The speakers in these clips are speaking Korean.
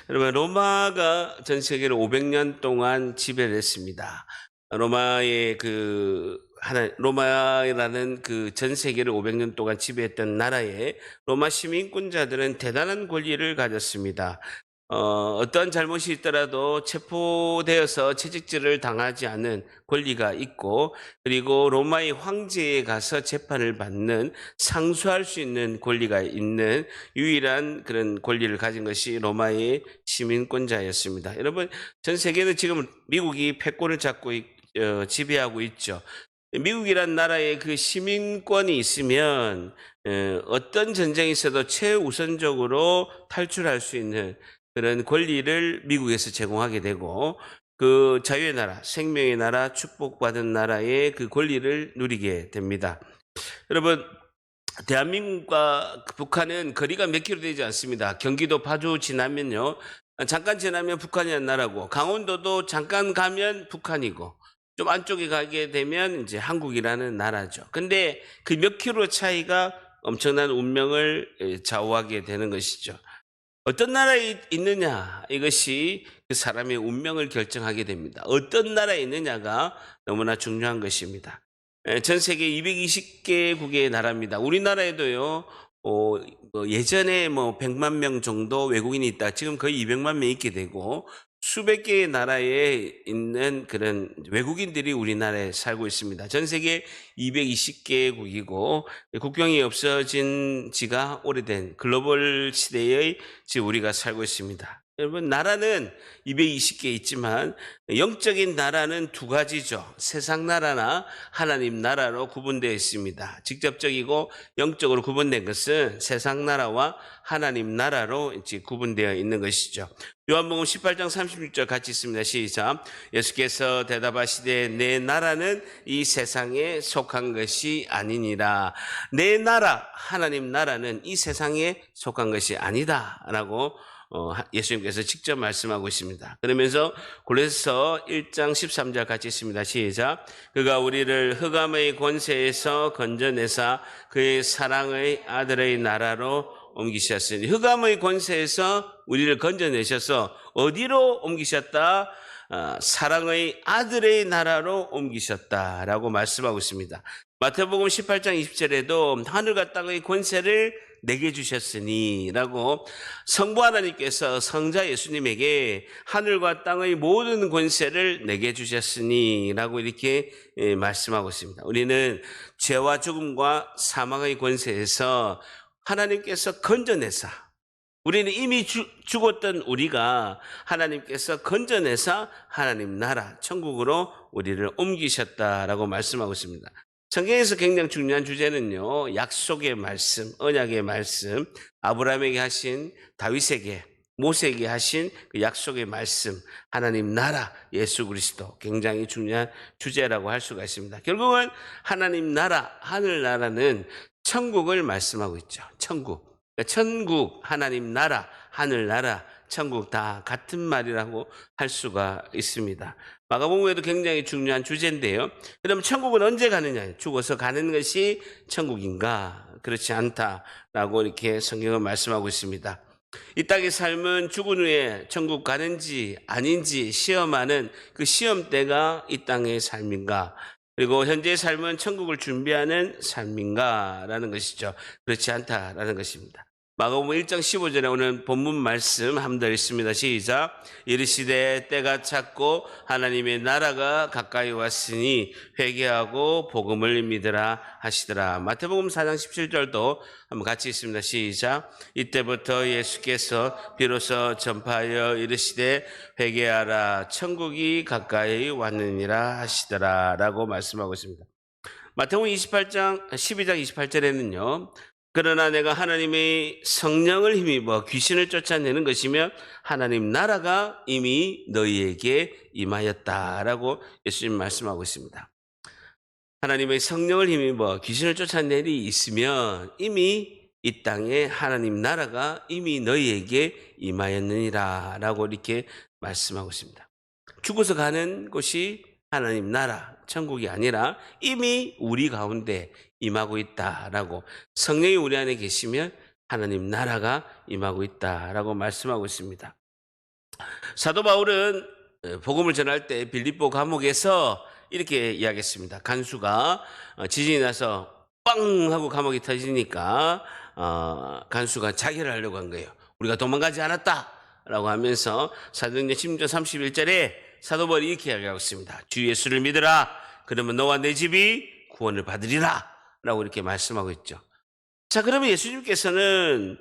여러분, 로마가 전 세계를 500년 동안 지배를 했습니다. 로마라는 그 전 세계를 500년 동안 지배했던 나라에 로마 시민권자들은 대단한 권리를 가졌습니다. 어떤 잘못이 있더라도 체포되어서 채찍질을 당하지 않는 권리가 있고, 그리고 로마의 황제에 가서 재판을 받는, 상소할 수 있는 권리가 있는 유일한 그런 권리를 가진 것이 로마의 시민권자였습니다. 여러분, 전 세계는 지금 미국이 패권을 잡고 지배하고 있죠. 미국이란 나라에 그 시민권이 있으면 어떤 전쟁이 있어도 최우선적으로 탈출할 수 있는 그런 권리를 미국에서 제공하게 되고, 그 자유의 나라, 생명의 나라, 축복받은 나라의 그 권리를 누리게 됩니다. 여러분, 대한민국과 북한은 거리가 몇 킬로 되지 않습니다. 경기도 파주 지나면요, 잠깐 지나면 북한이라는 나라고, 강원도도 잠깐 가면 북한이고, 좀 안쪽에 가게 되면 이제 한국이라는 나라죠. 근데 그 몇 킬로 차이가 엄청난 운명을 좌우하게 되는 것이죠. 어떤 나라에 있느냐, 이것이 그 사람의 운명을 결정하게 됩니다. 어떤 나라에 있느냐가 너무나 중요한 것입니다. 전 세계 220개국의 나라입니다. 우리나라에도요, 예전에 100만 명 정도 외국인이 있다. 지금 거의 200만 명 있게 되고, 수백 개의 나라에 있는 그런 외국인들이 우리나라에 살고 있습니다. 전 세계 220개국이고, 국경이 없어진 지가 오래된 글로벌 시대의 지금 우리가 살고 있습니다. 여러분, 나라는 220개 있지만 영적인 나라는 두 가지죠. 세상 나라나 하나님 나라로 구분되어 있습니다. 직접적이고 영적으로 구분된 것은 세상 나라와 하나님 나라로 이제 구분되어 있는 것이죠. 요한복음 18장 36절 같이 있습니다. 시작. 예수께서 대답하시되 내 나라는 이 세상에 속한 것이 아니니라. 내 나라, 하나님 나라는 이 세상에 속한 것이 아니다 라고 예수님께서 직접 말씀하고 있습니다. 그러면서 골로새서 1장 13절 같이 있습니다. 시작. 그가 우리를 흑암의 권세에서 건져내사 그의 사랑의 아들의 나라로 옮기셨으니, 흑암의 권세에서 우리를 건져내셔서 어디로 옮기셨다? 사랑의 아들의 나라로 옮기셨다라고 말씀하고 있습니다. 마태복음 18장 20절에도 하늘과 땅의 권세를 내게 주셨으니 라고 성부 하나님께서 성자 예수님에게 하늘과 땅의 모든 권세를 내게 주셨으니 라고 이렇게 말씀하고 있습니다. 우리는 죄와 죽음과 사망의 권세에서 하나님께서 건져내사, 우리는 이미 죽었던 우리가 하나님께서 건져내사 하나님 나라 천국으로 우리를 옮기셨다라고 말씀하고 있습니다. 성경에서 굉장히 중요한 주제는요, 약속의 말씀, 언약의 말씀, 아브라함에게 하신, 다윗에게, 모세에게 하신 그 약속의 말씀, 하나님 나라, 예수 그리스도, 굉장히 중요한 주제라고 할 수가 있습니다. 결국은 하나님 나라, 하늘나라는 천국을 말씀하고 있죠. 천국. 천국, 하나님 나라, 하늘나라, 천국 다 같은 말이라고 할 수가 있습니다. 마가복음에도 굉장히 중요한 주제인데요. 그럼 천국은 언제 가느냐? 죽어서 가는 것이 천국인가? 그렇지 않다라고 이렇게 성경은 말씀하고 있습니다. 이 땅의 삶은 죽은 후에 천국 가는지 아닌지 시험하는 그 시험대가 이 땅의 삶인가? 그리고 현재의 삶은 천국을 준비하는 삶인가라는 것이죠. 그렇지 않다라는 것입니다. 마가복음 1장 15절에 오는 본문 말씀 한번 더 읽습니다. 시작. 이르시되 때가 찼고 하나님의 나라가 가까이 왔으니 회개하고 복음을 믿으라 하시더라. 마태복음 4장 17절도 한번 같이 읽습니다. 시작. 이때부터 예수께서 비로소 전파하여 이르시되 회개하라 천국이 가까이 왔느니라 하시더라 라고 말씀하고 있습니다. 마태복음 12장 28절에는요. 그러나 내가 하나님의 성령을 힘입어 귀신을 쫓아내는 것이며 하나님 나라가 이미 너희에게 임하였다라고 예수님 말씀하고 있습니다. 하나님의 성령을 힘입어 귀신을 쫓아낼 일이 있으면 이미 이 땅에 하나님 나라가 이미 너희에게 임하였느니라 라고 이렇게 말씀하고 있습니다. 죽어서 가는 곳이 하나님 나라, 천국이 아니라 이미 우리 가운데 임하고 있다라고, 성령이 우리 안에 계시면 하나님 나라가 임하고 있다라고 말씀하고 있습니다. 사도 바울은 복음을 전할 때 빌립보 감옥에서 이렇게 이야기했습니다. 간수가 지진이 나서 빵 하고 감옥이 터지니까 간수가 자결을 하려고 한 거예요. 우리가 도망가지 않았다라고 하면서 사도행전 16장 31절에 사도 바울이 이렇게 이야기하고 있습니다. 주 예수를 믿으라. 그러면 너와 내 집이 구원을 받으리라. 라고 이렇게 말씀하고 있죠. 자, 그러면 예수님께서는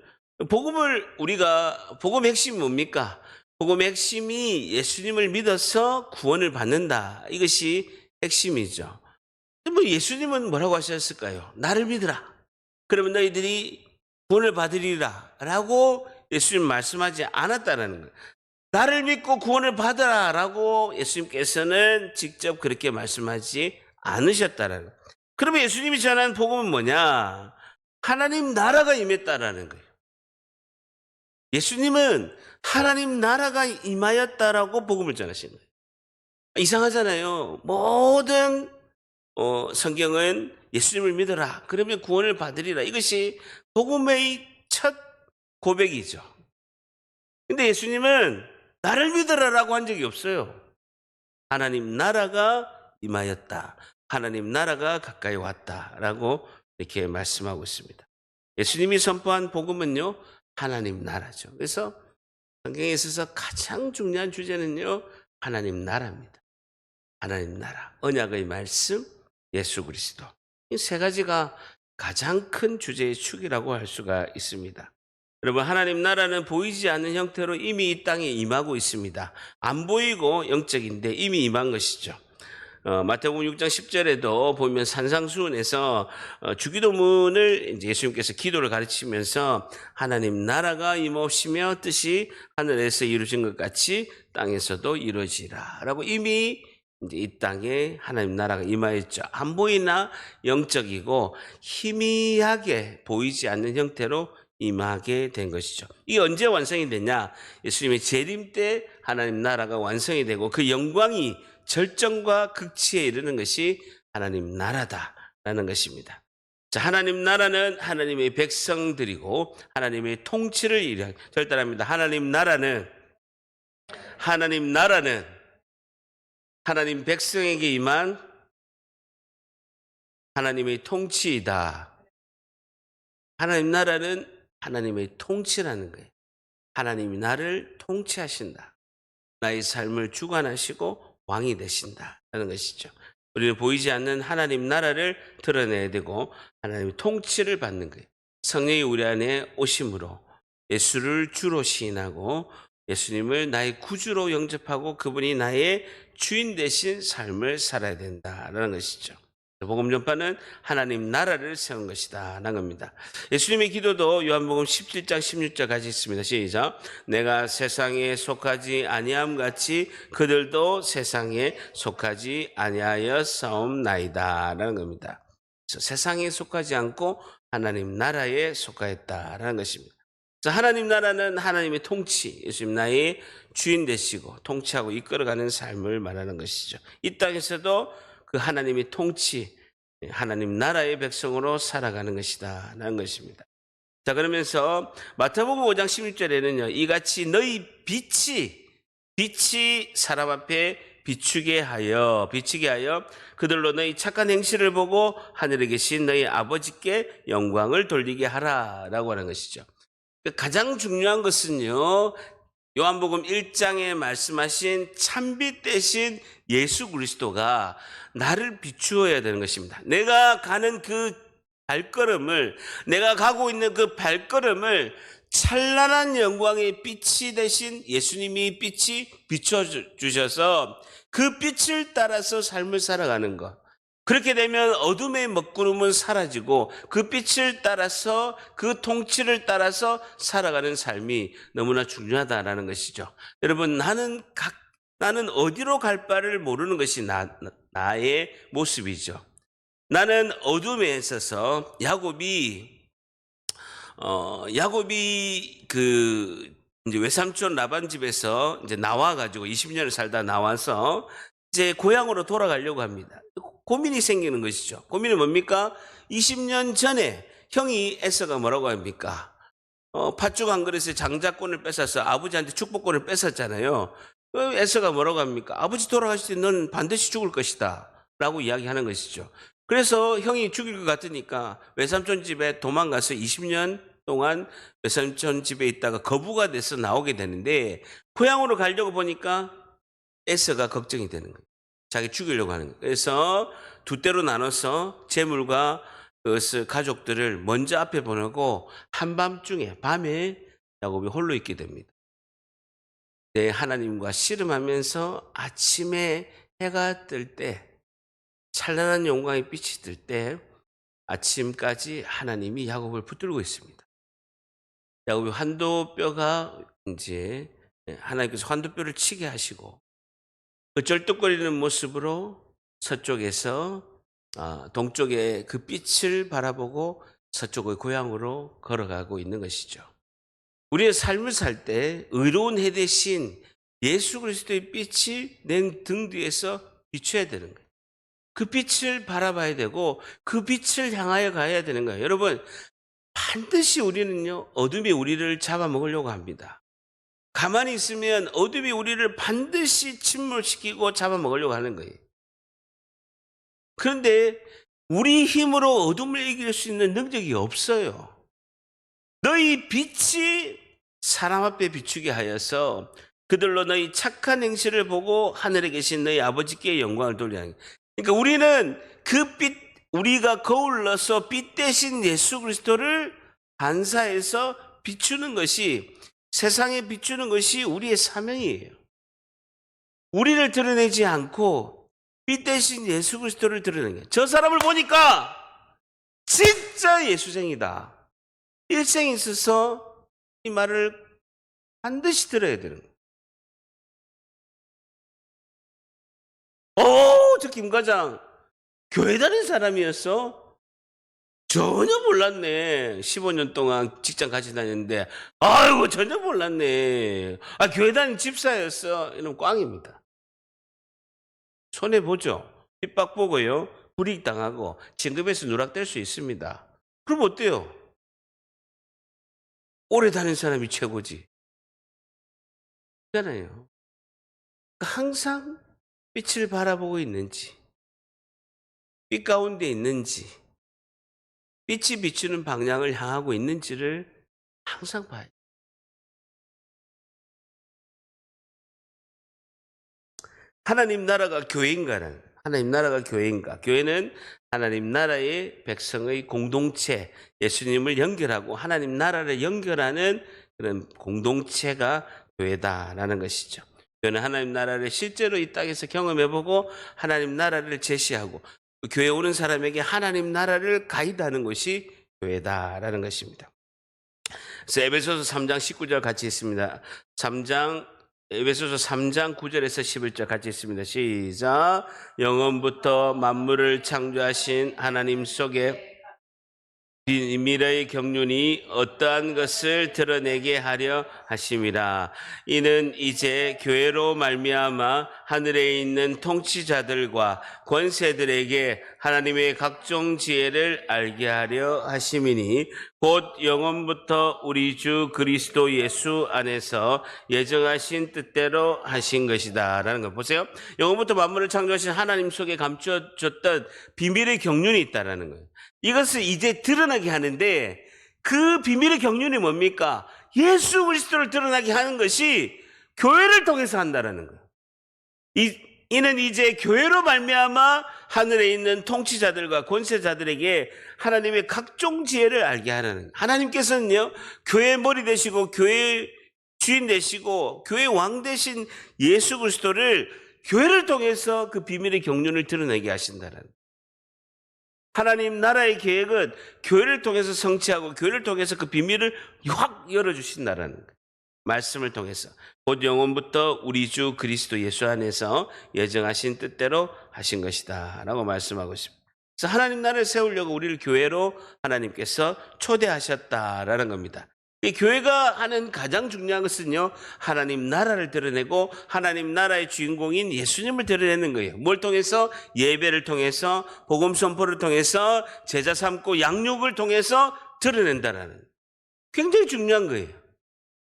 복음의 핵심이 뭡니까? 복음의 핵심이 예수님을 믿어서 구원을 받는다. 이것이 핵심이죠. 뭐 예수님은 뭐라고 하셨을까요? 나를 믿으라. 그러면 너희들이 구원을 받으리라. 라고 예수님 말씀하지 않았다는 거예요. 나를 믿고 구원을 받으라. 라고 예수님께서는 직접 그렇게 말씀하지 않으셨다는 거예요. 그러면 예수님이 전한 복음은 뭐냐? 하나님 나라가 임했다라는 거예요. 예수님은 하나님 나라가 임하였다라고 복음을 전하신 거예요. 이상하잖아요. 모든 성경은 예수님을 믿어라. 그러면 구원을 받으리라. 이것이 복음의 첫 고백이죠. 근데 예수님은 나를 믿어라라고 한 적이 없어요. 하나님 나라가 임하였다. 하나님 나라가 가까이 왔다라고 이렇게 말씀하고 있습니다. 예수님이 선포한 복음은요, 하나님 나라죠. 그래서 성경에 있어서 가장 중요한 주제는요, 하나님 나라입니다. 하나님 나라, 언약의 말씀, 예수 그리스도. 이 세 가지가 가장 큰 주제의 축이라고 할 수가 있습니다. 여러분, 하나님 나라는 보이지 않는 형태로 이미 이 땅에 임하고 있습니다. 안 보이고 영적인데 이미 임한 것이죠. 마태복음 6장 10절에도 보면 산상수훈에서 주기도문을 이제 예수님께서 기도를 가르치면서 하나님 나라가 임하시며 뜻이 하늘에서 이루어진 것 같이 땅에서도 이루어지라라고 이미 이제 이 땅에 하나님 나라가 임하였죠. 안 보이나 영적이고 희미하게 보이지 않는 형태로 임하게 된 것이죠. 이게 언제 완성이 되냐? 예수님의 재림 때 하나님 나라가 완성이 되고 그 영광이 절정과 극치에 이르는 것이 하나님 나라다라는 것입니다. 자, 하나님 나라는 하나님의 백성들이고 하나님의 통치를 이루는 절단합니다. 하나님 나라는 하나님 백성에게 임한 하나님의 통치이다. 하나님 나라는 하나님의 통치라는 거예요. 하나님이 나를 통치하신다. 나의 삶을 주관하시고 왕이 되신다라는 것이죠. 우리는 보이지 않는 하나님 나라를 드러내야 되고 하나님의 통치를 받는 거예요. 성령이 우리 안에 오심으로 예수를 주로 시인하고 예수님을 나의 구주로 영접하고 그분이 나의 주인 되신 삶을 살아야 된다라는 것이죠. 복음 전파는 하나님 나라를 세운 것이다 라는 겁니다. 예수님의 기도도 요한복음 17장 16절 같이 있습니다. 시작. 내가 세상에 속하지 아니함 같이 그들도 세상에 속하지 아니하여 싸움나이다 라는 겁니다. 그래서 세상에 속하지 않고 하나님 나라에 속하였다라는 것입니다. 그래서 하나님 나라는 하나님의 통치, 예수님 나의 주인 되시고 통치하고 이끌어가는 삶을 말하는 것이죠. 이 땅에서도 그 하나님의 통치, 하나님 나라의 백성으로 살아가는 것이다 라는 것입니다. 자, 그러면서 마태복음 5장 16절에는요 이같이 너희 빛이 사람 앞에 비추게 하여 그들로 너희 착한 행실을 보고 하늘에 계신 너희 아버지께 영광을 돌리게 하라 라고 하는 것이죠. 가장 중요한 것은요 요한복음 1장에 말씀하신 참빛 대신 예수 그리스도가 나를 비추어야 되는 것입니다. 내가 가는 그 발걸음을, 내가 가고 있는 그 발걸음을 찬란한 영광의 빛이 대신 예수님이 빛이 비춰주셔서 그 빛을 따라서 삶을 살아가는 것. 그렇게 되면 어둠의 먹구름은 사라지고 그 빛을 따라서 그 통치를 따라서 살아가는 삶이 너무나 중요하다라는 것이죠. 여러분, 나는 어디로 갈 바를 모르는 것이 나의 모습이죠. 나는 어둠에 있어서 야곱이 이제 외삼촌 라반 집에서 이제 나와가지고 20년을 살다 나와서 이제 고향으로 돌아가려고 합니다. 고민이 생기는 것이죠. 고민이 뭡니까? 20년 전에 형이 에서가 뭐라고 합니까? 팥죽 한 그릇에 장자권을 뺏어서 아버지한테 축복권을 뺏었잖아요. 에서가 뭐라고 합니까? 아버지 돌아가실 때 넌 반드시 죽을 것이다 라고 이야기하는 것이죠. 그래서 형이 죽일 것 같으니까 외삼촌 집에 도망가서 20년 동안 외삼촌 집에 있다가 거부가 돼서 나오게 되는데, 고향으로 가려고 보니까 에서가 걱정이 되는 거예요. 자기 죽이려고 하는 거예요. 그래서 두 때로 나눠서 재물과 그것을 가족들을 먼저 앞에 보내고 한밤중에 밤에 야곱이 홀로 있게 됩니다. 내 하나님과 씨름하면서 아침에 해가 뜰 때, 찬란한 영광의 빛이 뜰 때 아침까지 하나님이 야곱을 붙들고 있습니다. 야곱이 환도뼈가 이제 하나님께서 환도뼈를 치게 하시고 그 절뚝거리는 모습으로 서쪽에서 동쪽의 그 빛을 바라보고 서쪽의 고향으로 걸어가고 있는 것이죠. 우리의 삶을 살 때 의로운 해 대신 예수 그리스도의 빛이 내 등 뒤에서 비춰야 되는 거예요. 그 빛을 바라봐야 되고 그 빛을 향하여 가야 되는 거예요. 여러분, 반드시 우리는요, 어둠이 우리를 잡아먹으려고 합니다. 가만히 있으면 어둠이 우리를 반드시 침몰시키고 잡아먹으려고 하는 거예요. 그런데 우리 힘으로 어둠을 이길 수 있는 능력이 없어요. 너희 빛이 사람 앞에 비추게 하여서 그들로 너희 착한 행실을 보고 하늘에 계신 너희 아버지께 영광을 돌리라. 그러니까 우리는 그 빛, 우리가 거울러서 빛 대신 예수 그리스도를 반사해서 비추는 것이, 세상에 비추는 것이 우리의 사명이에요. 우리를 드러내지 않고 빛 대신 예수 그리스도를 드러내는 거예요. 저 사람을 보니까 진짜 예수쟁이다. 일생에 있어서 이 말을 반드시 들어야 되는 거예요. 저 김 과장 교회 다닌 사람이었어? 전혀 몰랐네. 15년 동안 직장 같이 다녔는데 아이고 전혀 몰랐네. 교회 다닌 집사였어. 이러면 꽝입니다. 손해보죠. 핍박보고요, 불이익당하고 진급에서 누락될 수 있습니다. 그럼 어때요? 오래 다닌 사람이 최고지. 그렇잖아요. 항상 빛을 바라보고 있는지, 빛 가운데 있는지, 빛이 비추는 방향을 향하고 있는지를 항상 봐야 돼요. 하나님 나라가 교회인가는, 하나님 나라가 교회인가? 교회는 하나님 나라의 백성의 공동체, 예수님을 연결하고 하나님 나라를 연결하는 그런 공동체가 교회다라는 것이죠. 교회는 하나님 나라를 실제로 이 땅에서 경험해보고 하나님 나라를 제시하고 교회에 오는 사람에게 하나님 나라를 가이드하는 것이 교회다라는 것입니다. 그래서 에베소서 3장 19절 같이 있습니다. 에베소서 3장 9절에서 11절 같이 있습니다. 시작. 영원부터 만물을 창조하신 하나님 속에 비밀의 경륜이 어떠한 것을 드러내게 하려 하심이라. 이는 이제 교회로 말미암아 하늘에 있는 통치자들과 권세들에게 하나님의 각종 지혜를 알게 하려 하심이니 곧 영원부터 우리 주 그리스도 예수 안에서 예정하신 뜻대로 하신 것이다 라는 거 보세요. 영원부터 만물을 창조하신 하나님 속에 감추어졌던 비밀의 경륜이 있다라는 거예요. 이것을 이제 드러나게 하는데 그 비밀의 경륜이 뭡니까? 예수 그리스도를 드러나게 하는 것이 교회를 통해서 한다라는 거예요. 이는 이제 교회로 말미암아 하늘에 있는 통치자들과 권세자들에게 하나님의 각종 지혜를 알게 하라는, 하나님께서는요 교회의 머리 되시고 교회의 주인 되시고 교회의 왕 되신 예수 그리스도를 교회를 통해서 그 비밀의 경륜을 드러내게 하신다는, 하나님 나라의 계획은 교회를 통해서 성취하고 교회를 통해서 그 비밀을 확 열어주신다라는 거예요. 말씀을 통해서 곧 영원부터 우리 주 그리스도 예수 안에서 예정하신 뜻대로 하신 것이다 라고 말씀하고 있습니다. 그래서 하나님 나라를 세우려고 우리를 교회로 하나님께서 초대하셨다라는 겁니다. 이 교회가 하는 가장 중요한 것은요, 하나님 나라를 드러내고 하나님 나라의 주인공인 예수님을 드러내는 거예요. 뭘 통해서? 예배를 통해서, 복음 선포를 통해서, 제자 삼고 양육을 통해서 드러낸다라는. 굉장히 중요한 거예요.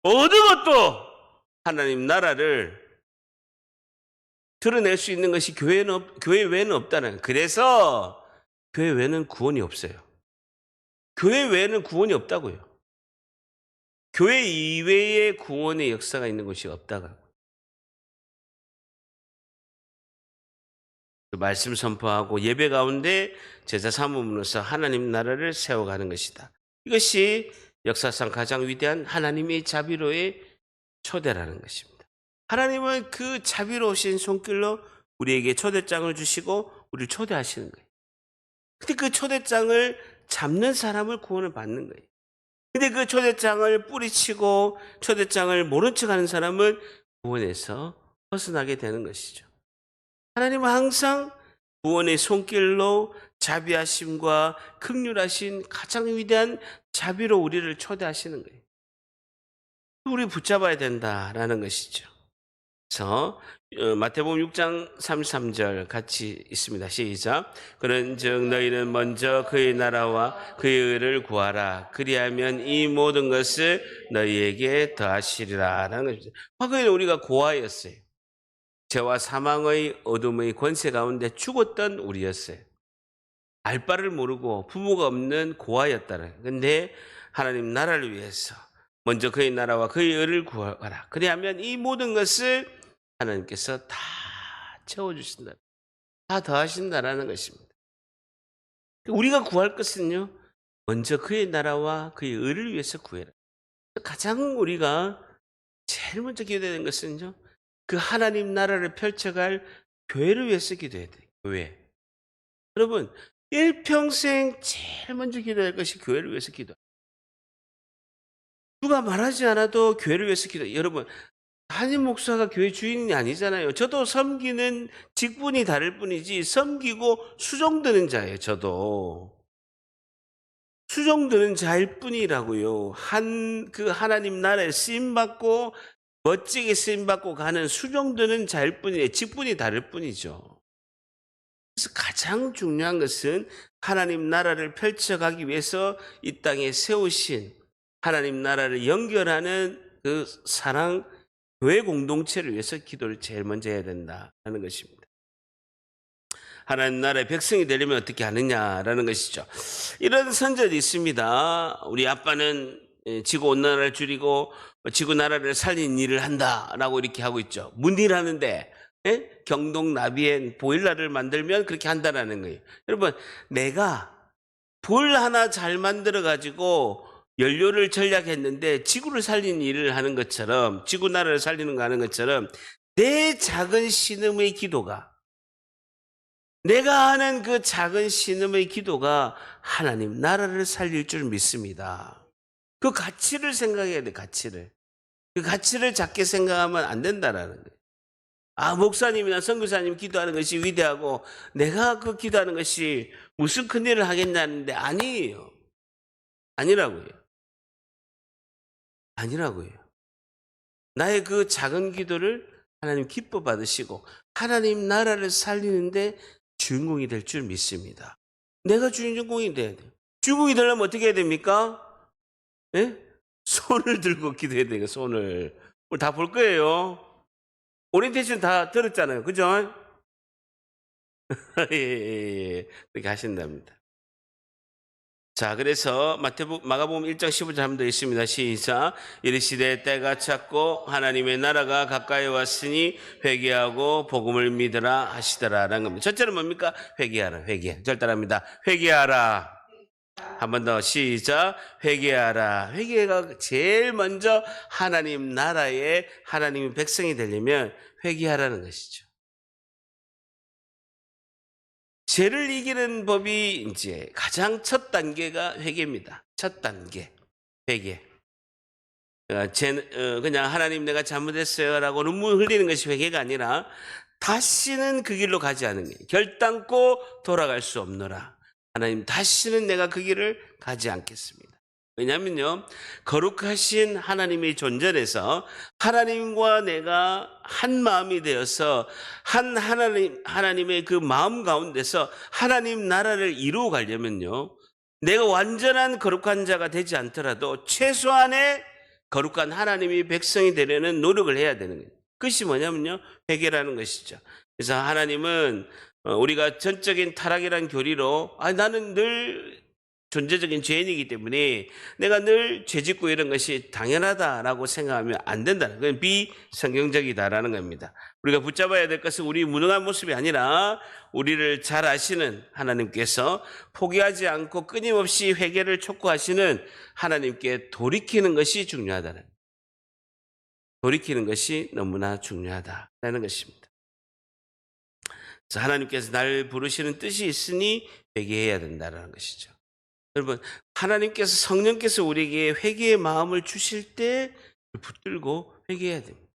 어느 것도 하나님 나라를 드러낼 수 있는 것이 교회 외에는 없다는 거예요. 그래서 교회 외에는 구원이 없어요. 교회 외에는 구원이 없다고요. 교회 이외의 구원의 역사가 있는 곳이 없다고. 그 말씀 선포하고 예배 가운데 제자 삼음으로써 하나님 나라를 세워가는 것이다. 이것이 역사상 가장 위대한 하나님의 자비로의 초대라는 것입니다. 하나님은 그 자비로우신 손길로 우리에게 초대장을 주시고 우리를 초대하시는 거예요. 근데 그 초대장을 잡는 사람을 구원을 받는 거예요. 근데 그 초대장을 뿌리치고 초대장을 모른 척하는 사람은 구원에서 벗어나게 되는 것이죠. 하나님은 항상 구원의 손길로 자비하심과 긍휼하신 가장 위대한 자비로 우리를 초대하시는 거예요. 우리 붙잡아야 된다라는 것이죠. 그래서 마태복음 6장 33절 같이 있습니다. 시작. 그런즉 너희는 먼저 그의 나라와 그의 의를 구하라. 그리하면 이 모든 것을 너희에게 더하시리라라는 것이죠. 과거에는 우리가 고아였어요. 죄와 사망의 어둠의 권세 가운데 죽었던 우리였어요. 알 바를 모르고 부모가 없는 고아였다는. 근데 하나님 나라를 위해서 먼저 그의 나라와 그의 의를 구하라. 그리하면 이 모든 것을 하나님께서 다 채워주신다. 다 더하신다라는 것입니다. 우리가 구할 것은요, 먼저 그의 나라와 그의 의를 위해서 구해라. 가장 우리가 제일 먼저 기도해야 되는 것은요, 그 하나님 나라를 펼쳐갈 교회를 위해서 기도해야 돼요. 교회. 여러분, 일평생 제일 먼저 기도할 것이 교회를 위해서 기도. 누가 말하지 않아도 교회를 위해서 기도. 여러분, 담임 목사가 교회 주인이 아니잖아요. 저도 섬기는 직분이 다를 뿐이지 섬기고 수종드는 자예요. 저도 수종드는 자일 뿐이라고요. 그 하나님 나라에 쓰임 받고 멋지게 쓰임 받고 가는 수종드는 자일 뿐이에요. 직분이 다를 뿐이죠. 그래서 가장 중요한 것은 하나님 나라를 펼쳐가기 위해서 이 땅에 세우신 하나님 나라를 연결하는 그 사랑 교회 공동체를 위해서 기도를 제일 먼저 해야 된다는 것입니다. 하나님 나라의 백성이 되려면 어떻게 하느냐라는 것이죠. 이런 선전이 있습니다. 우리 아빠는 지구 온난화를 줄이고 지구 나라를 살린 일을 한다라고 이렇게 하고 있죠. 문일하는데 경동 나비엔 보일러를 만들면 그렇게 한다라는 거예요. 여러분, 내가 불 하나 잘 만들어 가지고 연료를 절약했는데 지구를 살리는 일을 하는 것처럼, 지구 나라를 살리는 거 하는 것처럼 내 작은 신음의 기도가, 내가 하는 그 작은 신음의 기도가 하나님 나라를 살릴 줄 믿습니다. 그 가치를 생각해야 돼. 가치를. 그 가치를 작게 생각하면 안 된다라는 거예요. 아, 목사님이나 선교사님 기도하는 것이 위대하고 내가 그 기도하는 것이 무슨 큰일을 하겠냐는데 아니에요. 아니라고요. 아니라고요. 나의 그 작은 기도를 하나님 기뻐 받으시고 하나님 나라를 살리는데 주인공이 될 줄 믿습니다. 내가 주인공이 돼야 돼요. 주인공이 되려면 어떻게 해야 됩니까? 예? 손을 들고 기도해야 돼요. 손을. 오늘 다 볼 거예요. 오리엔테이션 다 들었잖아요. 그죠? 예. 그렇게 하신답니다. 자, 그래서 마가복음 1장 15절 한번 더 있습니다. 시작. 이르시되 때가 찼고 하나님의 나라가 가까이 왔으니 회개하고 복음을 믿으라 하시더라라는 겁니다. 첫째는 뭡니까? 회개하라. 회개. 절 따라합니다. 회개하라. 한 번 더 시작. 회개하라. 회개가 제일 먼저 하나님 나라의 하나님의 백성이 되려면 회개하라는 것이죠. 죄를 이기는 법이 이제 가장 첫 단계가 회개입니다. 첫 단계. 회개. 그냥 하나님 내가 잘못했어요 라고 눈물 흘리는 것이 회개가 아니라 다시는 그 길로 가지 않는 게 결단코 돌아갈 수 없노라. 하나님 다시는 내가 그 길을 가지 않겠습니다. 왜냐하면요, 거룩하신 하나님의 존전에서 하나님과 내가 한 마음이 되어서 하나님의 그 마음 가운데서 하나님 나라를 이루어 가려면요, 내가 완전한 거룩한 자가 되지 않더라도 최소한의 거룩한 하나님의 백성이 되려는 노력을 해야 되는 거예요. 그것이 뭐냐면요, 회개라는 것이죠. 그래서 하나님은 우리가 전적인 타락이란 교리로 나는 늘 존재적인 죄인이기 때문에 내가 늘 죄짓고 이런 것이 당연하다라고 생각하면 안 된다는, 그건 비성경적이다라는 겁니다. 우리가 붙잡아야 될 것은 우리 무능한 모습이 아니라 우리를 잘 아시는 하나님께서 포기하지 않고 끊임없이 회개를 촉구하시는 하나님께 돌이키는 것이 중요하다는, 돌이키는 것이 너무나 중요하다라는 것입니다. 그래서 하나님께서 날 부르시는 뜻이 있으니 회개해야 된다는 것이죠. 여러분, 하나님께서, 성령께서 우리에게 회개의 마음을 주실 때 붙들고 회개해야 됩니다.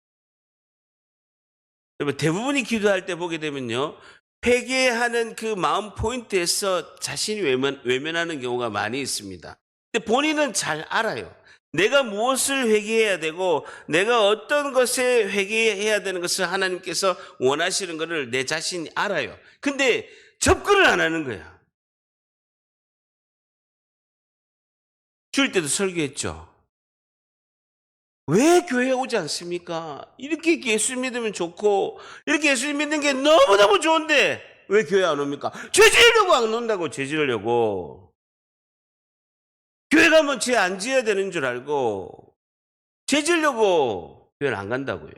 여러분, 대부분이 기도할 때 보게 되면요, 회개하는 그 마음 포인트에서 자신이 외면하는 경우가 많이 있습니다. 근데 본인은 잘 알아요. 내가 무엇을 회개해야 되고 내가 어떤 것에 회개해야 되는 것을 하나님께서 원하시는 것을 내 자신이 알아요. 근데 접근을 안 하는 거야. 주일 때도 설교했죠. 왜 교회에 오지 않습니까? 이렇게 예수 믿으면 좋고 이렇게 예수 믿는 게 너무너무 좋은데 왜 교회 안 옵니까? 죄 지으려고 안 온다고. 죄 지으려고. 교회 가면 죄 안 지어야 되는 줄 알고 죄 지으려고 교회를 안 간다고요.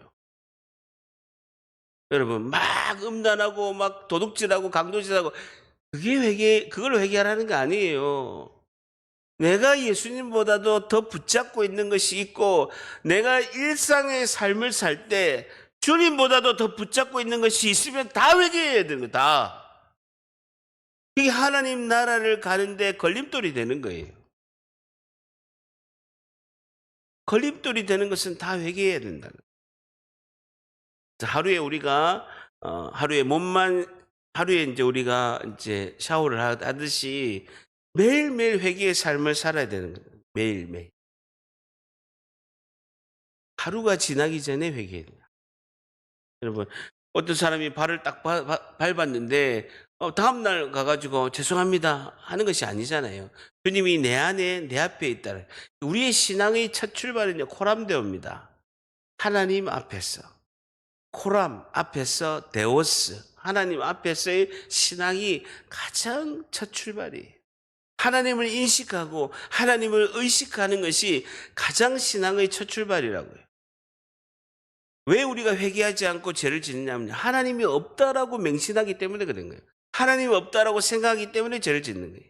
여러분, 막 음란하고 막 도둑질하고 강도질하고 그걸 회개하라는 게 아니에요. 내가 예수님보다도 더 붙잡고 있는 것이 있고 내가 일상의 삶을 살 때 주님보다도 더 붙잡고 있는 것이 있으면 다 회개해야 되는 거다. 다. 이게 하나님 나라를 가는데 걸림돌이 되는 거예요. 걸림돌이 되는 것은 다 회개해야 된다는 거예요. 하루에 우리가 하루에 이제 우리가 이제 샤워를 하듯이 매일매일 회개의 삶을 살아야 되는 거예요. 매일매일. 하루가 지나기 전에 회개해야 돼요. 여러분, 어떤 사람이 발을 딱 밟았는데 다음날 가가지고 죄송합니다 하는 것이 아니잖아요. 주님이 내 안에 내 앞에 있다. 우리의 신앙의 첫 출발은요, 코람데오입니다. 하나님 앞에서. 코람 앞에서 데오스, 하나님 앞에서의 신앙이 가장 첫 출발이에요. 하나님을 인식하고 하나님을 의식하는 것이 가장 신앙의 첫 출발이라고요. 왜 우리가 회개하지 않고 죄를 짓느냐면 하나님이 없다라고 맹신하기 때문에 그런 거예요. 하나님이 없다라고 생각하기 때문에 죄를 짓는 거예요.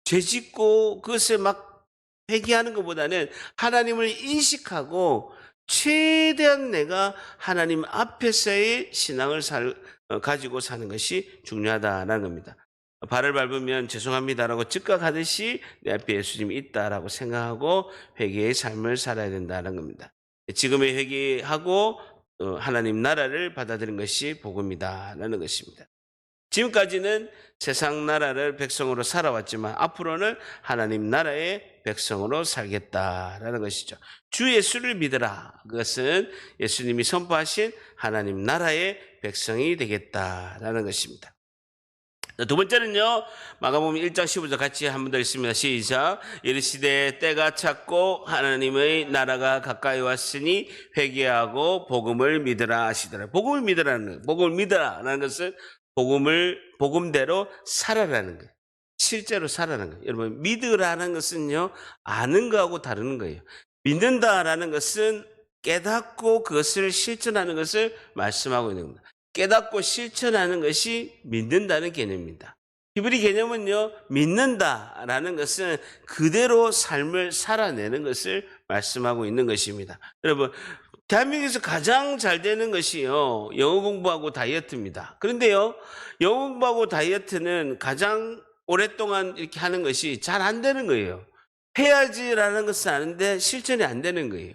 죄 짓고 그것을 막 회개하는 것보다는 하나님을 인식하고 최대한 내가 하나님 앞에서의 신앙을 가지고 사는 것이 중요하다는 겁니다. 발을 밟으면 죄송합니다라고 즉각하듯이 내 앞에 예수님이 있다라고 생각하고 회개의 삶을 살아야 된다는 겁니다. 지금의 회개하고 하나님 나라를 받아들인 것이 복음이다라는 것입니다. 지금까지는 세상 나라를 백성으로 살아왔지만 앞으로는 하나님 나라의 백성으로 살겠다라는 것이죠. 주 예수를 믿으라. 그것은 예수님이 선포하신 하나님 나라의 백성이 되겠다라는 것입니다. 두 번째는요, 마가복음 1장 15절 같이 한 번 더 읽습니다. 시작. 이르시되 때가 찼고 하나님의 나라가 가까이 왔으니 회개하고 복음을 믿으라 하시더라. 복음을 믿으라는 거예요. 복음을 믿으라는 것은 복음대로 살아라는 거예요. 실제로 살아라는 거예요. 여러분, 믿으라는 것은요, 아는 거하고 다른 거예요. 믿는다라는 것은 깨닫고 그것을 실천하는 것을 말씀하고 있는 겁니다. 깨닫고 실천하는 것이 믿는다는 개념입니다. 히브리 개념은요, 믿는다라는 것은 그대로 삶을 살아내는 것을 말씀하고 있는 것입니다. 여러분, 대한민국에서 가장 잘 되는 것이요, 영어 공부하고 다이어트입니다. 그런데요, 영어 공부하고 다이어트는 가장 오랫동안 이렇게 하는 것이 잘 안 되는 거예요. 해야지라는 것은 아는데 실천이 안 되는 거예요.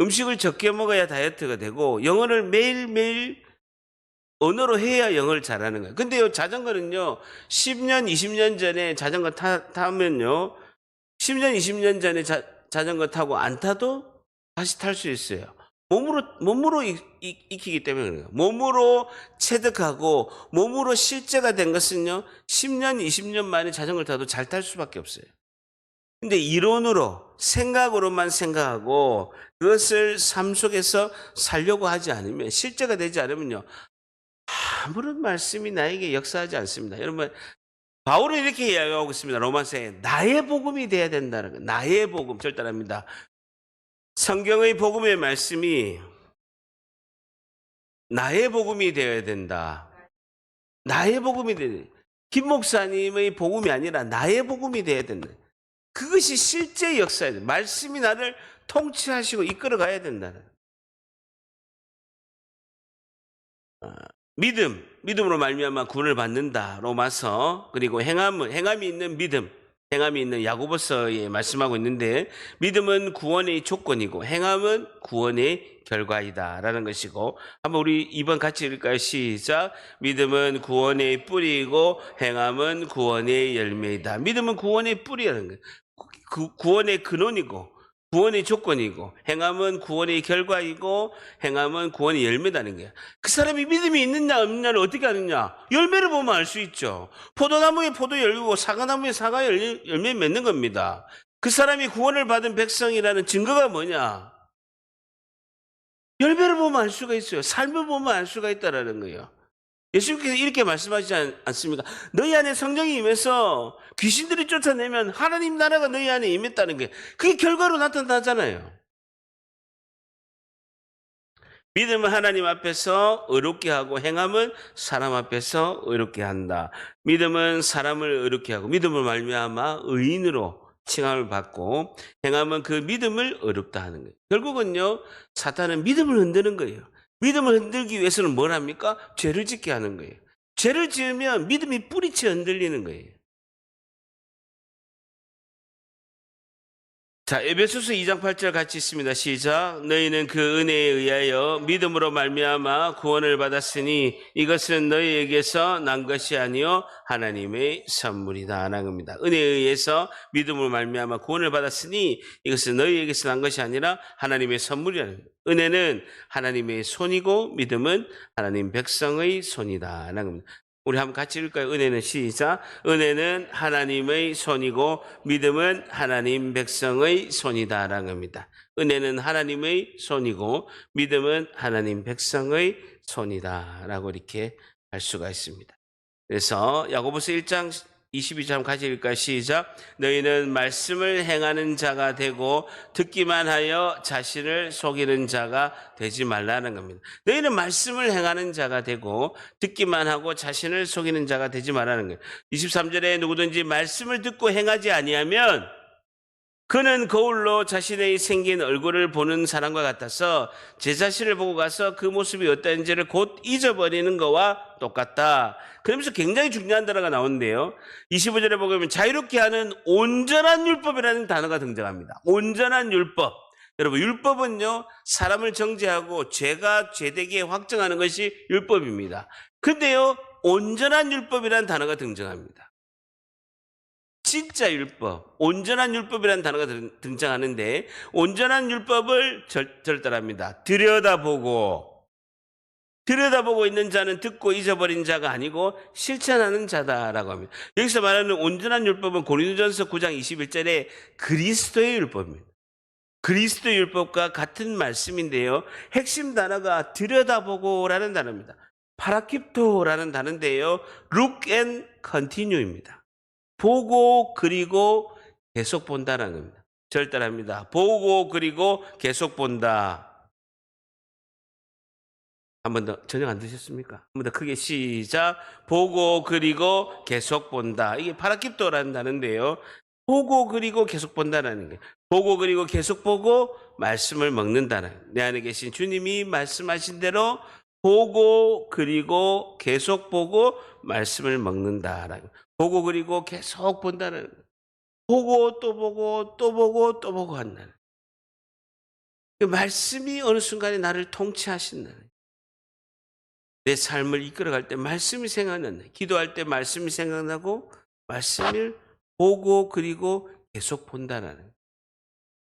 음식을 적게 먹어야 다이어트가 되고 영어를 매일매일 언어로 해야 영어를 잘하는 거예요. 근데요, 자전거는요, 10년, 20년 전에 자전거 타면요, 10년, 20년 전에 자전거 타고 안 타도 다시 탈 수 있어요. 몸으로 익히기 때문에 그래요. 몸으로 체득하고 몸으로 실제가 된 것은요, 10년, 20년 만에 자전거를 타도 잘 탈 수밖에 없어요. 근데 이론으로, 생각으로만 생각하고 그것을 삶 속에서 살려고 하지 않으면, 실제가 되지 않으면요, 아무런 말씀이 나에게 역사하지 않습니다. 여러분, 바울은 이렇게 이야기하고 있습니다. 로마서에 나의 복음이 돼야 된다는 거예요. 나의 복음, 절단합니다. 성경의 복음의 말씀이 나의 복음이 되어야 된다. 나의 복음이 되어야 된다. 김 목사님의 복음이 아니라 나의 복음이 되어야 된다. 그것이 실제 역사예요. 말씀이 나를 통치하시고 이끌어 가야 된다는. 믿음으로 말미암아 구원을 받는다. 로마서. 그리고 행함이 있는 믿음, 행함이 있는 야고보서에 말씀하고 있는데, 믿음은 구원의 조건이고 행함은 구원의 결과이다라는 것이고, 한번 우리 2번 같이 읽을까요? 시작. 믿음은 구원의 뿌리이고 행함은 구원의 열매이다. 믿음은 구원의 뿌리라는 거예요. 구원의 근원이고 구원의 조건이고, 행함은 구원의 결과이고 행함은 구원의 열매다는 거야. 그 사람이 믿음이 있느냐 없느냐를 어떻게 아느냐? 열매를 보면 알 수 있죠. 포도나무에 포도 열리고 사과나무에 사과 열매 맺는 겁니다. 그 사람이 구원을 받은 백성이라는 증거가 뭐냐? 열매를 보면 알 수가 있어요. 삶을 보면 알 수가 있다라는 거예요. 예수님께서 이렇게 말씀하시지 않습니까? 너희 안에 성령이 임해서 귀신들이 쫓아내면 하나님 나라가 너희 안에 임했다는 게, 그게 결과로 나타나잖아요. 믿음은 하나님 앞에서 의롭게 하고 행함은 사람 앞에서 의롭게 한다. 믿음은 사람을 의롭게 하고 믿음을 말미암아 의인으로 칭함을 받고, 행함은 그 믿음을 의롭다 하는 거예요. 결국은요, 사탄은 믿음을 흔드는 거예요. 믿음을 흔들기 위해서는 뭘 합니까? 죄를 짓게 하는 거예요. 죄를 지으면 믿음이 뿌리채 흔들리는 거예요. 자, 에베소서 2장 8절 같이 있습니다. 시작. 너희는 그 은혜에 의하여 믿음으로 말미암아 구원을 받았으니 이것은 너희에게서 난 것이 아니요 하나님의 선물이다 하는 겁니다. 은혜에 의해서 믿음으로 말미암아 구원을 받았으니 이것은 너희에게서 난 것이 아니라 하나님의 선물이라는 거예요. 은혜는 하나님의 손이고 믿음은 하나님 백성의 손이다 하는 겁니다. 우리 한번 같이 읽을까요? 은혜는 시작. 은혜는 하나님의 손이고 믿음은 하나님 백성의 손이다라는 겁니다. 은혜는 하나님의 손이고 믿음은 하나님 백성의 손이다라고 이렇게 할 수가 있습니다. 그래서 야고보서 1장 22절 같이 읽을까요? 시작. 너희는 말씀을 행하는 자가 되고 듣기만 하여 자신을 속이는 자가 되지 말라는 겁니다. 너희는 말씀을 행하는 자가 되고 듣기만 하고 자신을 속이는 자가 되지 말라는 거예요. 23절에 누구든지 말씀을 듣고 행하지 아니하면 그는 거울로 자신의 생긴 얼굴을 보는 사람과 같아서 제 자신을 보고 가서 그 모습이 어떠한지를 곧 잊어버리는 것과 똑같다. 그러면서 굉장히 중요한 단어가 나오는데요. 25절에 보면 자유롭게 하는 온전한 율법이라는 단어가 등장합니다. 온전한 율법. 여러분, 율법은요, 사람을 정죄하고 죄가 죄되게 확정하는 것이 율법입니다. 근데요, 온전한 율법이라는 단어가 등장합니다. 진짜 율법, 온전한 율법이라는 단어가 등장하는데, 온전한 율법을 절단합니다. 들여다보고 있는 자는 듣고 잊어버린 자가 아니고 실천하는 자다라고 합니다. 여기서 말하는 온전한 율법은 고린도전서 9장 21절에 그리스도의 율법입니다. 그리스도의 율법과 같은 말씀인데요, 핵심 단어가 들여다보고라는 단어입니다. 파라킵토라는 단어인데요, look and continue입니다. 보고 그리고 계속 본다는 겁니다. 절단합니다. 보고 그리고 계속 본다. 한 번 더. 저녁 안 드셨습니까? 한 번 더 크게 시작. 보고 그리고 계속 본다. 이게 파라킵토라는 단어인데요, 보고 그리고 계속 본다는 거예요. 보고 그리고 계속 보고 말씀을 먹는다는, 내 안에 계신 주님이 말씀하신 대로 보고 그리고 계속 보고 말씀을 먹는다라는 거예요. 보고 그리고 계속 본다는 거예요. 보고 또 보고 또 보고 또 보고 한다는 거예요. 말씀이 어느 순간에 나를 통치하신다는 거예요. 내 삶을 이끌어갈 때 말씀이 생각나는, 기도할 때 말씀이 생각나고 말씀을 보고 그리고 계속 본다는 거예요.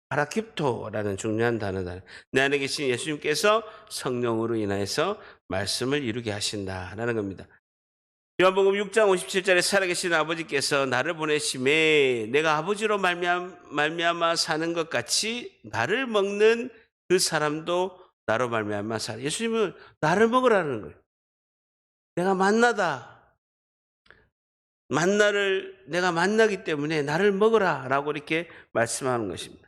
파라킵토라는 중요한 단어다. 내 안에 계신 예수님께서 성령으로 인하여서 말씀을 이루게 하신다라는 겁니다. 요한복음 6장 57절에 살아계신 아버지께서 나를 보내심에 내가 아버지로 말미암아 사는 것 같이 나를 먹는 그 사람도 나로 말미암아 살아. 예수님은 나를 먹으라는 거예요. 내가 만나를 내가 만나기 때문에 나를 먹으라라고 이렇게 말씀하는 것입니다.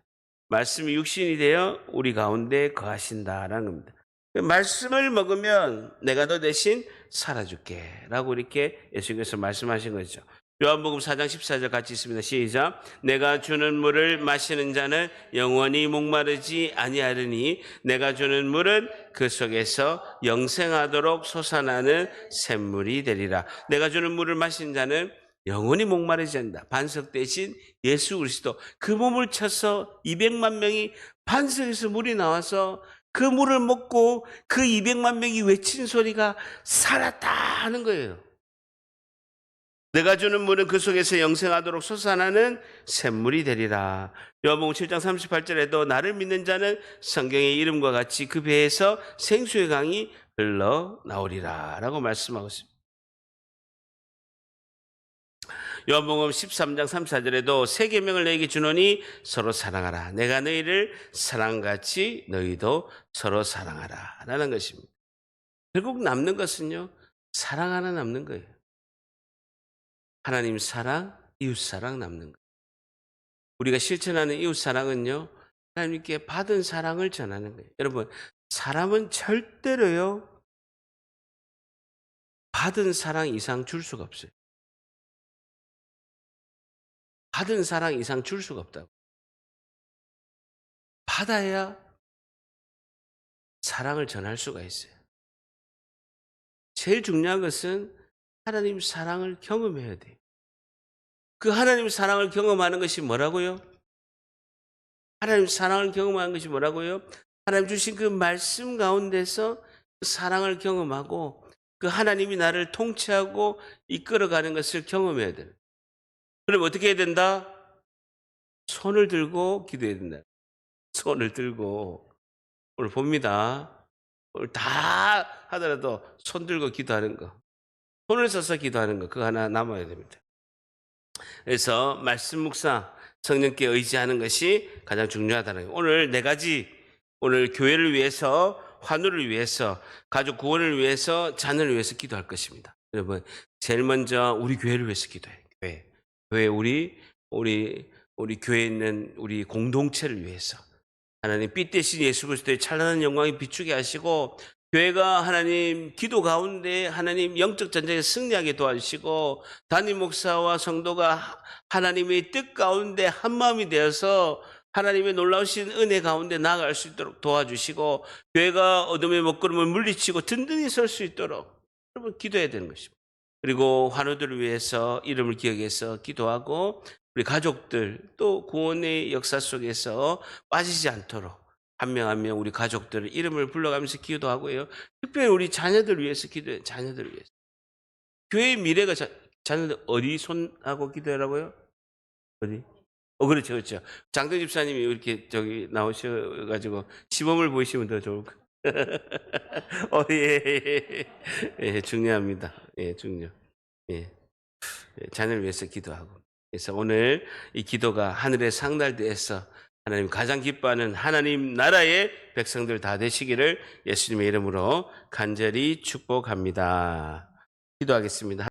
말씀이 육신이 되어 우리 가운데 거하신다라는 겁니다. 말씀을 먹으면 내가 너 대신 살아줄게 라고 이렇게 예수님께서 말씀하신 거죠. 요한복음 4장 14절 같이 있습니다. 시작. 내가 주는 물을 마시는 자는 영원히 목마르지 아니하리니 내가 주는 물은 그 속에서 영생하도록 솟아나는 샘물이 되리라. 내가 주는 물을 마시는 자는 영원히 목마르지 않는다. 반석 대신 예수 그리스도 그 몸을 쳐서 200만 명이 반석에서 물이 나와서 그 물을 먹고 그 200만 명이 외친 소리가 살았다 하는 거예요. 내가 주는 물은 그 속에서 영생하도록 솟아나는 샘물이 되리라. 요한복음 7장 38절에도 나를 믿는 자는 성경의 이름과 같이 그 배에서 생수의 강이 흘러나오리라 라고 말씀하고 있습니다. 요한복음 13장 34절에도 새 계명을 너희에게 주노니 서로 사랑하라. 내가 너희를 사랑같이 너희도 서로 사랑하라 라는 것입니다. 결국 남는 것은요, 사랑 하나 남는 거예요. 하나님 사랑, 이웃 사랑 남는 거예요. 우리가 실천하는 이웃 사랑은요, 하나님께 받은 사랑을 전하는 거예요. 여러분, 사람은 절대로요, 받은 사랑 이상 줄 수가 없어요. 받은 사랑 이상 줄 수가 없다고. 받아야 사랑을 전할 수가 있어요. 제일 중요한 것은 하나님 사랑을 경험해야 돼요. 그 하나님 사랑을 경험하는 것이 뭐라고요? 하나님 사랑을 경험하는 것이 뭐라고요? 하나님 주신 그 말씀 가운데서 그 사랑을 경험하고 그 하나님이 나를 통치하고 이끌어가는 것을 경험해야 돼요. 그럼 어떻게 해야 된다? 손을 들고 기도해야 된다. 손을 들고 오늘 봅니다. 오늘 다 하더라도 손 들고 기도하는 거. 손을 써서 기도하는 거. 그거 하나 남아야 됩니다. 그래서 말씀 묵상, 성령께 의지하는 것이 가장 중요하다는 거예요. 오늘 네 가지, 오늘 교회를 위해서, 환우를 위해서, 가족 구원을 위해서, 자녀를 위해서 기도할 것입니다. 여러분, 제일 먼저 우리 교회를 위해서 기도해요. 교회 우리 교회에 있는 우리 공동체를 위해서 하나님 빛 대신 예수 그리스도의 찬란한 영광이 비추게 하시고 교회가 하나님 기도 가운데 하나님 영적 전쟁에 승리하게 도와주시고 담임 목사와 성도가 하나님의 뜻 가운데 한마음이 되어서 하나님의 놀라우신 은혜 가운데 나아갈 수 있도록 도와주시고 교회가 어둠의 먹구름을 물리치고 든든히 설 수 있도록 여러분 기도해야 되는 것입니다. 그리고 환우들을 위해서 이름을 기억해서 기도하고 우리 가족들 또 구원의 역사 속에서 빠지지 않도록 한 명 한 명 우리 가족들의 이름을 불러가면서 기도하고요. 특별히 우리 자녀들 위해서 기도해요. 자녀들 위해서. 교회의 미래가 자녀들 어디 손하고 기도하라고요? 어디? 그렇죠, 그렇죠. 장동 집사님이 이렇게 나오셔가지고 시범을 보이시면 더 좋을 것 예, 중요합니다. 예, 중요. 예, 자녀를 위해서 기도하고. 그래서 오늘 이 기도가 하늘의 상달대에서 하나님 가장 기뻐하는 하나님 나라의 백성들 다 되시기를 예수님의 이름으로 간절히 축복합니다. 기도하겠습니다.